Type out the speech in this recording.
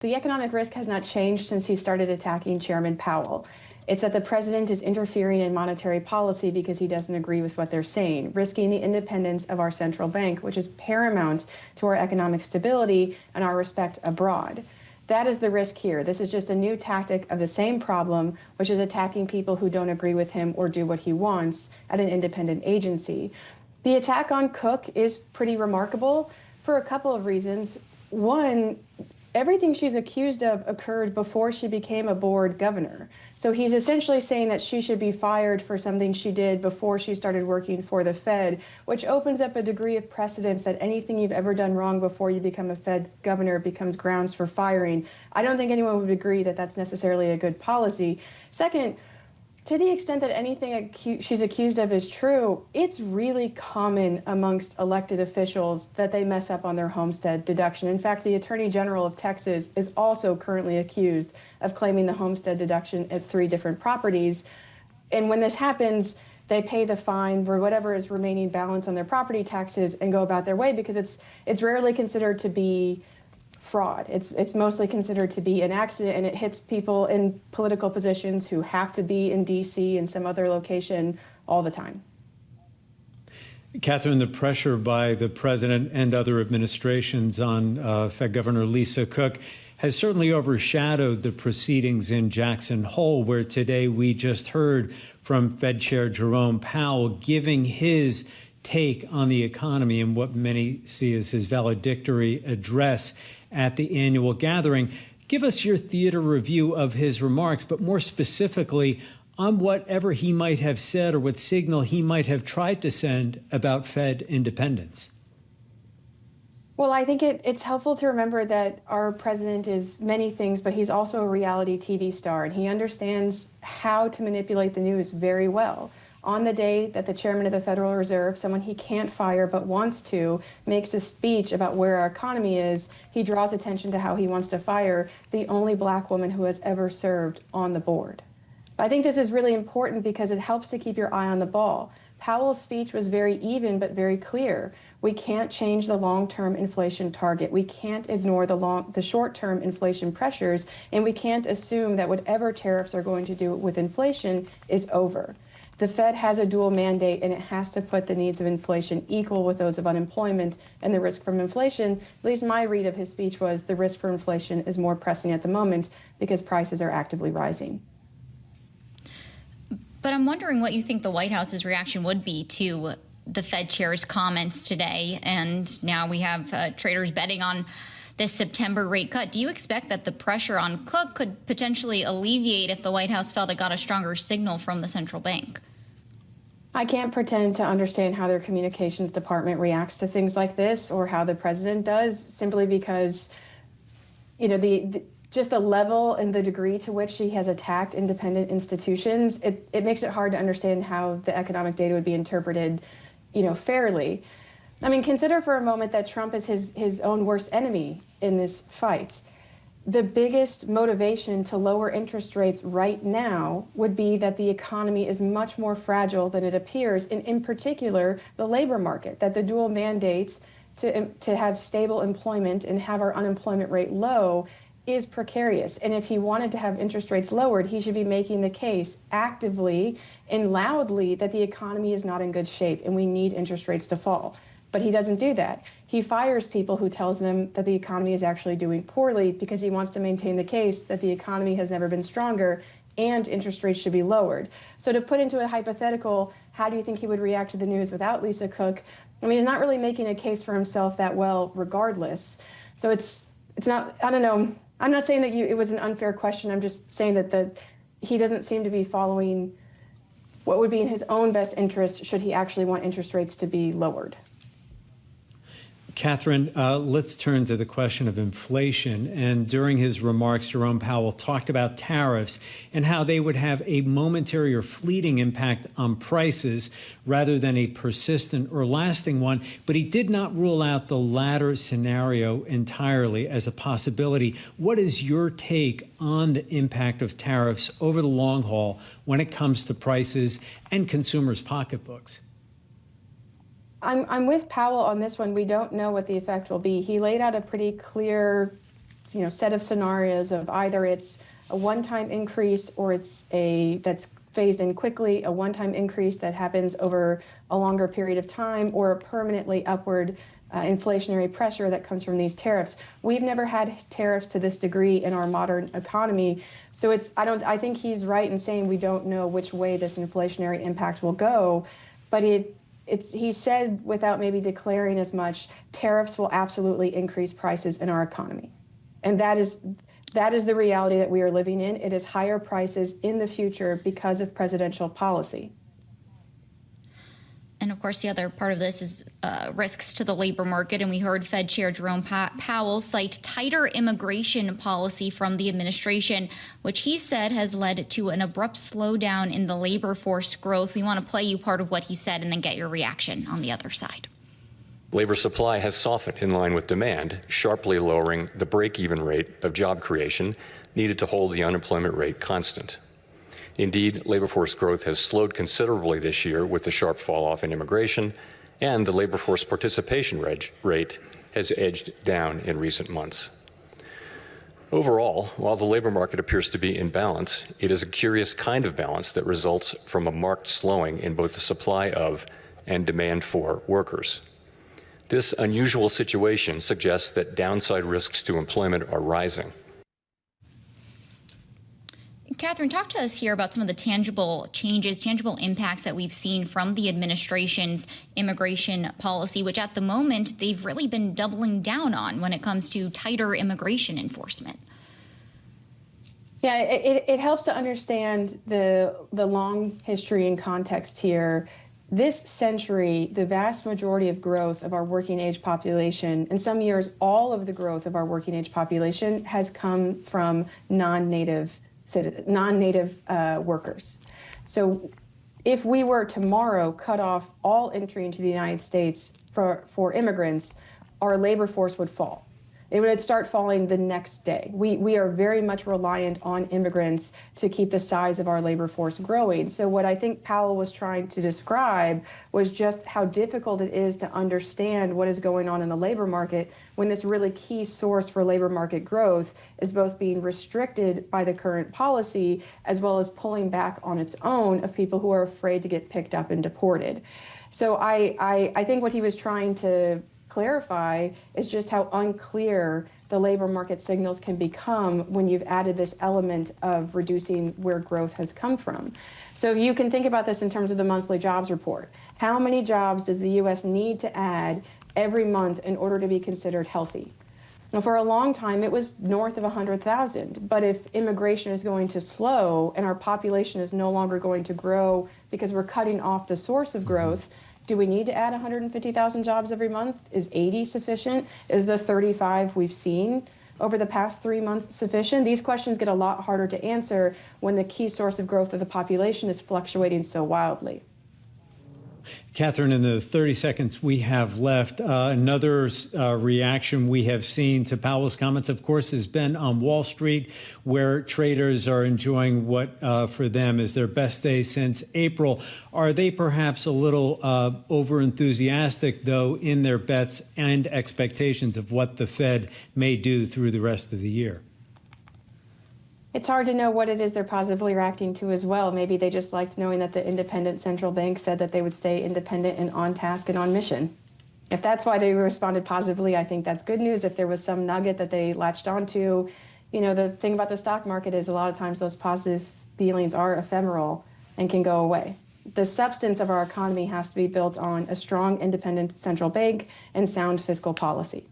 The economic risk has not changed since he started attacking Chairman Powell. It's that the president is interfering in monetary policy because he doesn't agree with what they're saying, risking the independence of our central bank, which is paramount to our economic stability and our respect abroad. That is the risk here. This is just a new tactic of the same problem, which is attacking people who don't agree with him or do what he wants at an independent agency. The attack on Cook is pretty remarkable for a couple of reasons. One, everything she's accused of occurred before she became a board governor. So he's essentially saying that she should be fired for something she did before she started working for the Fed, which opens up a degree of precedence that anything you've ever done wrong before you become a Fed governor becomes grounds for firing. I don't think anyone would agree that that's necessarily a good policy. Second, to the extent that anything she's accused of is true, it's really common amongst elected officials that they mess up on their homestead deduction. In fact, the Attorney General of Texas is also currently accused of claiming the homestead deduction at 3 different properties. And when this happens, they pay the fine for whatever is remaining balance on their property taxes and go about their way because it's rarely considered to be fraud. It's mostly considered to be an accident, and it hits people in political positions who have to be in D.C. and some other location all the time. Kathryn, the pressure by the president and other administrations on Fed Governor Lisa Cook has certainly overshadowed the proceedings in Jackson Hole, where today we just heard from Fed Chair Jerome Powell giving his take on the economy and what many see as his valedictory address at the annual gathering. Give us your theater review of his remarks, but more specifically on whatever he might have said or what signal he might have tried to send about Fed independence. Well, I think it's helpful to remember that our president is many things, but he's also a reality TV star, and he understands how to manipulate the news very well. On the day that the chairman of the Federal Reserve, someone he can't fire but wants to, makes a speech about where our economy is, he draws attention to how he wants to fire the only black woman who has ever served on the board. I think this is really important because it helps to keep your eye on the ball. Powell's speech was very even but very clear. We can't change the long-term inflation target. We can't ignore the short-term inflation pressures, and we can't assume that whatever tariffs are going to do with inflation is over. The Fed has a dual mandate, and it has to put the needs of inflation equal with those of unemployment and the risk from inflation. At least my read of his speech was the risk for inflation is more pressing at the moment because prices are actively rising. But I'm wondering what you think the White House's reaction would be to the Fed chair's comments today. And now we have traders betting on this September rate cut. Do you expect that the pressure on Cook could potentially alleviate if the White House felt it got a stronger signal from the central bank? I can't pretend to understand how their communications department reacts to things like this or how the president does, simply because, you know, just the level and the degree to which he has attacked independent institutions, it makes it hard to understand how the economic data would be interpreted, you know, fairly. I mean, consider for a moment that Trump is his own worst enemy in this fight. The biggest motivation to lower interest rates right now would be that the economy is much more fragile than it appears, and in particular, the labor market, that the dual mandates to have stable employment and have our unemployment rate low is precarious. And if he wanted to have interest rates lowered, he should be making the case actively and loudly that the economy is not in good shape and we need interest rates to fall. But he doesn't do that. He fires people who tells them that the economy is actually doing poorly because he wants to maintain the case that the economy has never been stronger and interest rates should be lowered. So to put into a hypothetical, how do you think he would react to the news without Lisa Cook? I mean, he's not really making a case for himself that well regardless. So it's not, I don't know. I'm not saying that it was an unfair question. I'm just saying that he doesn't seem to be following what would be in his own best interest should he actually want interest rates to be lowered. Kathryn, let's turn to the question of inflation. And during his remarks, Jerome Powell talked about tariffs and how they would have a momentary or fleeting impact on prices rather than a persistent or lasting one. But he did not rule out the latter scenario entirely as a possibility. What is your take on the impact of tariffs over the long haul when it comes to prices and consumers' pocketbooks? I'm with Powell on this one. We don't know what the effect will be. He laid out a pretty clear set of scenarios of either it's a one-time increase or it's that's phased in quickly, a one-time increase that happens over a longer period of time, or a permanently upward inflationary pressure that comes from these tariffs. We've never had tariffs to this degree in our modern economy. So I think he's right in saying we don't know which way this inflationary impact will go, but he said, without maybe declaring as much, tariffs will absolutely increase prices in our economy. And that is the reality that we are living in. It is higher prices in the future because of presidential policy. And of course, the other part of this is risks to the labor market. And we heard Fed Chair Jerome Powell cite tighter immigration policy from the administration, which he said has led to an abrupt slowdown in the labor force growth. We want to play you part of what he said and then get your reaction on the other side. Labor supply has softened in line with demand, sharply lowering the break-even rate of job creation needed to hold the unemployment rate constant. Indeed, labor force growth has slowed considerably this year with the sharp fall-off in immigration, and the labor force participation rate has edged down in recent months. Overall, while the labor market appears to be in balance, it is a curious kind of balance that results from a marked slowing in both the supply of and demand for workers. This unusual situation suggests that downside risks to employment are rising. Kathryn, talk to us here about some of the tangible changes, tangible impacts that we've seen from the administration's immigration policy, which at the moment they've really been doubling down on when it comes to tighter immigration enforcement. Yeah, it helps to understand the long history and context here. This century, the vast majority of growth of our working age population, in some years, all of the growth of our working age population has come from non-native workers. So if we were tomorrow cut off all entry into the United States for immigrants, our labor force would fall. It would start falling the next day. We are very much reliant on immigrants to keep the size of our labor force growing. So what I think Powell was trying to describe was just how difficult it is to understand what is going on in the labor market when this really key source for labor market growth is both being restricted by the current policy as well as pulling back on its own of people who are afraid to get picked up and deported. So I think what he was trying to clarify is just how unclear the labor market signals can become when you've added this element of reducing where growth has come from. So you can think about this in terms of the monthly jobs report. How many jobs does the U.S. need to add every month in order to be considered healthy? Now, for a long time, it was north of 100,000. But if immigration is going to slow and our population is no longer going to grow because we're cutting off the source of growth, do we need to add 150,000 jobs every month? Is 80 sufficient? Is the 35 we've seen over the past 3 months sufficient? These questions get a lot harder to answer when the key source of growth of the population is fluctuating so wildly. Kathryn, in the 30 seconds we have left, another reaction we have seen to Powell's comments, of course, has been on Wall Street, where traders are enjoying what for them is their best day since April. Are they perhaps a little over-enthusiastic, though, in their bets and expectations of what the Fed may do through the rest of the year? It's hard to know what it is they're positively reacting to as well. Maybe they just liked knowing that the independent central bank said that they would stay independent and on task and on mission. If that's why they responded positively, I think that's good news. If there was some nugget that they latched onto, the thing about the stock market is a lot of times those positive feelings are ephemeral and can go away. The substance of our economy has to be built on a strong independent central bank and sound fiscal policy.